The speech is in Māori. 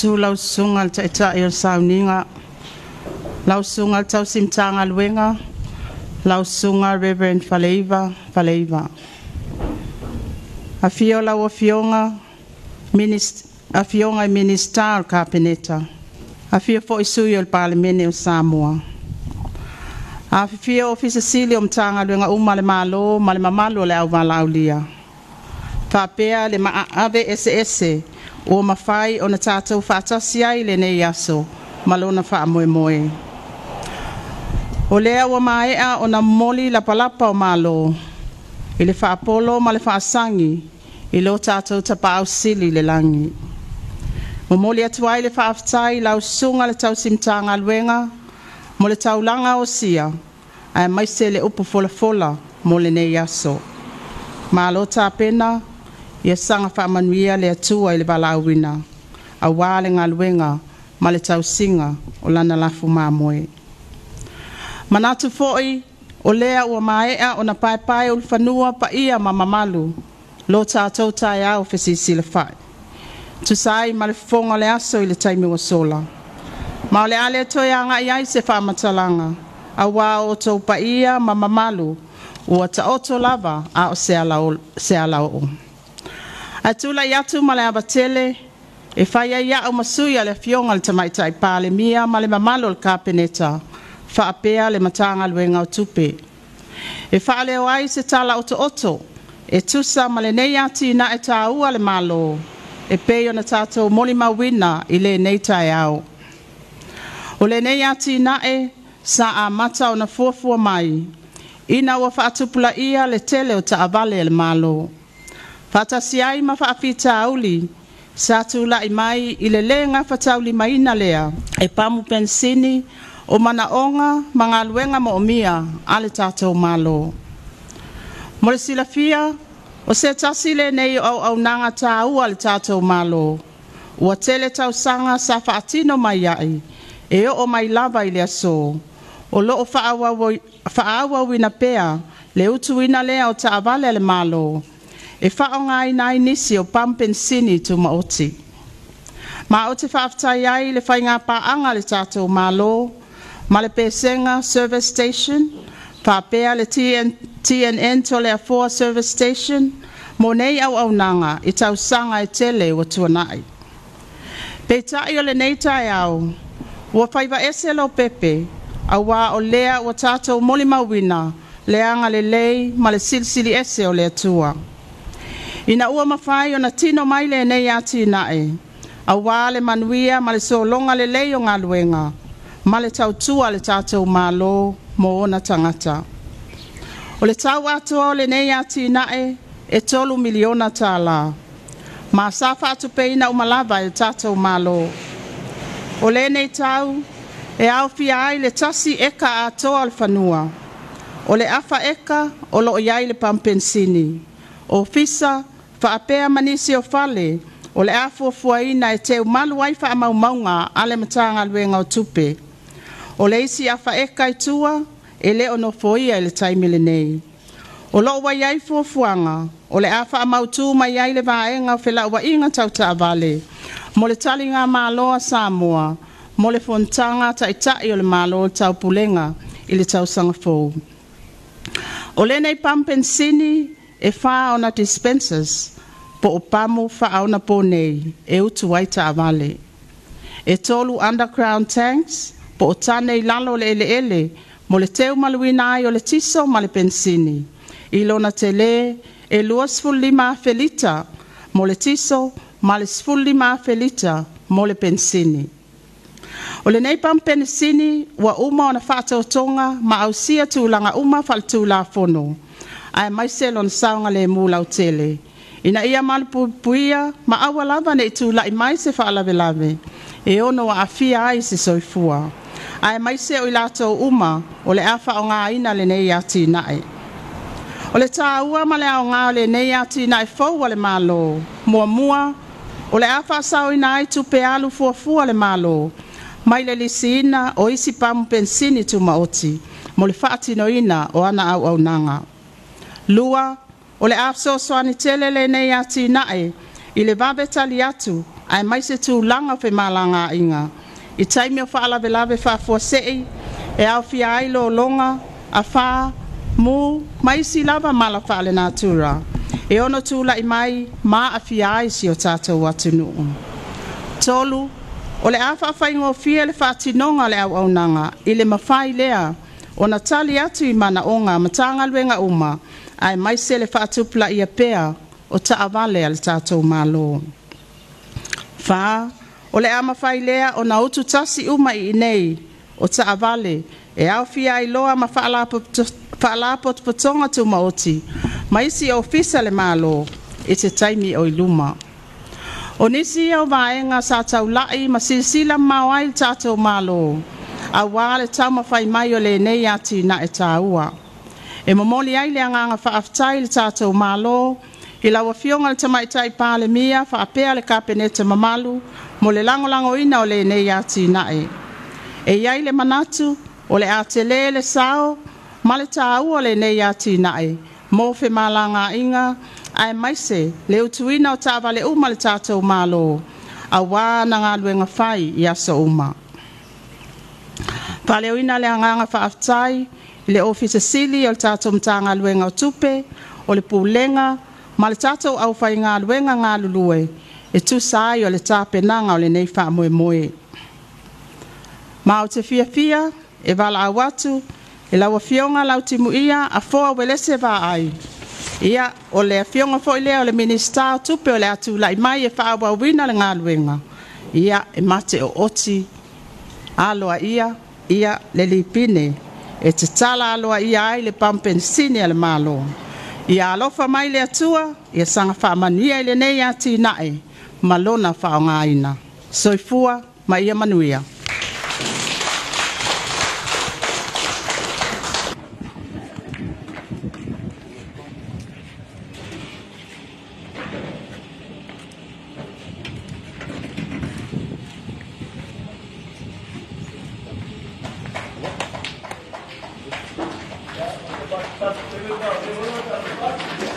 tu lau sungal ta ita il sauninga lau sungal tau simtanga luenga lau sungal Reverend Faleiva afio lau afionga afionga minister kapeneta afio fo isuyo il parlamento o Samoa afio ofisa silio mtanga luenga umale malo male mamalo le au valaulia papea le ave ss o mafai o na tātou whaatasi ai le nei aso malona wha moe. O lea wa maea o na moli la palapa o malo i le wha apolo ma le wha asangi i lo tātou tapa au sili le langi. Mo moli atuai le wha aftai lau sunga le tau simtanga luenga mo le tau langa o sia ai maise le upu fola mo le nei aso. Malo tāpena ia sanga whaamanuia le atua i le walauina, a wāle ngā luenga ma le tausinga o lana lafu māmoe. Manatu foi o lea ua maea o na paepae o whanua pa ia ma mamalu, lo tātou tai au whesisi le whai. Tusai ma le fonga le aso i le taimi wa sola. Ma o le ale toi anga iai se whaamatalanga, a wā o tau pa ia ma mamalu, ua ta oto lava a o se alao. Atula yatu male abatele e faya ya o masuya le fionga le tamaitai pale mia male mamalo le kapeneta fa apea le matanga luenga o tupe e fa le wai se tala oto e tusa male nei ati na e taua le malo e peyo na tato moli mawina i le nei tai au o le nei ati na e sa a mata o na fuafua mai ina wa fa atupula ia le tele o taavale le malo Fatasiai ma faafita auli sa tula mai i le lenga fatauli maina lea e Pamu Penisini o manaonga mga luenga mo omia ale tātou malo. Mo le silafia o se tasile nei au nanga tāua ale tātou malo. Ua tele tau sanga sa faatino mai ai e o mai lava i le aso. O loo faawa wina pea le utuina lea o taavale le malo. E whaonga i nai nisi o Pamu Penisini tu maoti. Ma o te whaaftai ai le whainga paanga le tātou malo, ma le pesenga service station, whapea le TNN to le afua service station, mo nei au nanga i tau sanga e tele o tuanai. Pe tai o le nei tai au, ua whaiva ese lo pepe, a wā o lea o tātou moli mawina, leanga le lei ma le silsili ese o le atua. Ina ua mawhai o na tino mai le nei ati nae. A wāle manuia ma le solonga le leo ngā luenga. Ma le tautua le tātou malo mo ona tangata. O le tau atua o le nei ati nae e 3 miliona tāla. Ma safa atu peina umalava e tātou malo. O le nei tau e au fia ai le tasi eka atoa al whanua. O le afa eka o lo iai le Pamu Penisini. O fisa whaapea manisi o fale, o le afuafuaina e teu malu ai whaamaumaunga ale matanga luenga o tupe. O le isi afa eka i tua, e le ono foia i le taimile nei. O lo wa iai fuafuanga, o le afa amautu mai ai le vaenga o whela ua inga tau taavale. Mo le talinga Malo Samoa, mo le fontanga taitai o le malo tau pulenga i le tau sangafou. O le nei Pamu Penisini, e wha ona dispensers po o pamu wha ona po nei e utu ai taavale. E tolu underground tanks po o tanei lalo le ele mo le teu maluina ai o le tiso ma le Penisini. I lona tele e 25 felita mo le tiso ma le 25 felita mo le Penisini. O le nei Pamu Penisini wa uma ona whaatotonga ma au sia tūlanga uma whaltūla fono. Ai mai selon saunga le mula o tele. Ina ia malupuia ma awa lava ne tu la mai se whaalawelawe. E ono a afia ai se soifua. Ai mai se o ilato uma o le afa o ngā ina le nei ati nae. O le tā ua ma le au ngā le nei ati nae fau le malo. Mua o le afa sao ina ai tupe alu fuafua le malo. Mai le lisina o isi Pamu Penisini tu maoti. Mo le whaatino ina o ana au nanga. Lua, o le afso soani tele le nei ati nae, i le vavetali atu, ai mai se tūlanga whi malanga inga. I taimi o whaalawe lawe whafua sei, e au fia ai lo longa, a wha, mu, mai si lava mala whaale nā tūra. E ono tūla i mai, mā a fia ai si o tātou atu nuu. Tolu, o le a whawhaingo fia le whātinonga le au aunanga, i le mawhai lea, o na tali atu i mana onga, matanga luenga uma, ai mai se le whaatupla i a pea, o taavale al tātou malo. Wha, o le ama whai lea o na utu tasi uma i nei, o taavale, e au fia i loa ma whaalapot patonga tu maoti, ma isi o fisa le malo, e te taimi o iluma. O nisi au vaenga sa tau lai ma silsila mawai le tātou malo, a wale tau ma whai mai o le nei ati na e tāua. E momoli ai le anganga whaaftai le tātou malo, i lawa fionga le tamaitai pāle mia, whaapea le kapeneta mamalu, mo le langolango ina o le nei ati nae. E iai le manatu, o le atele le sao, ma le tāua o le nei ati nae, mo fe malanga inga, ai maise, le utuina o taavale uma le tātou malo, a wā na ngā luenga whai i aso uma. Pāleo ina le anganga whaaftai, le ofisa sili o le tātou mtanga luenga o tupe, o le pūlenga, ma le tātou au whai ngā luenga ngā lulue, e tu sai o le tāpenanga o le nei wha moe moe. Ma o te fia fia, e wala awatu, e lawa fionga lau timu ia, a foa welese wā ai. Ia, o le fionga fo ilea o le minista o tupe o le atu lai mai e wha awa wina le ngā luenga. Ia, e mate o oti, aloa ia le lipine, e te tala aloa ia ai le Pamu Penisini le malo. Ia alofa mai le atua, ia sanga wha manuia le nei ati nae, malona wha o ngā ina. Soifua, ma ia manuia. Gracias.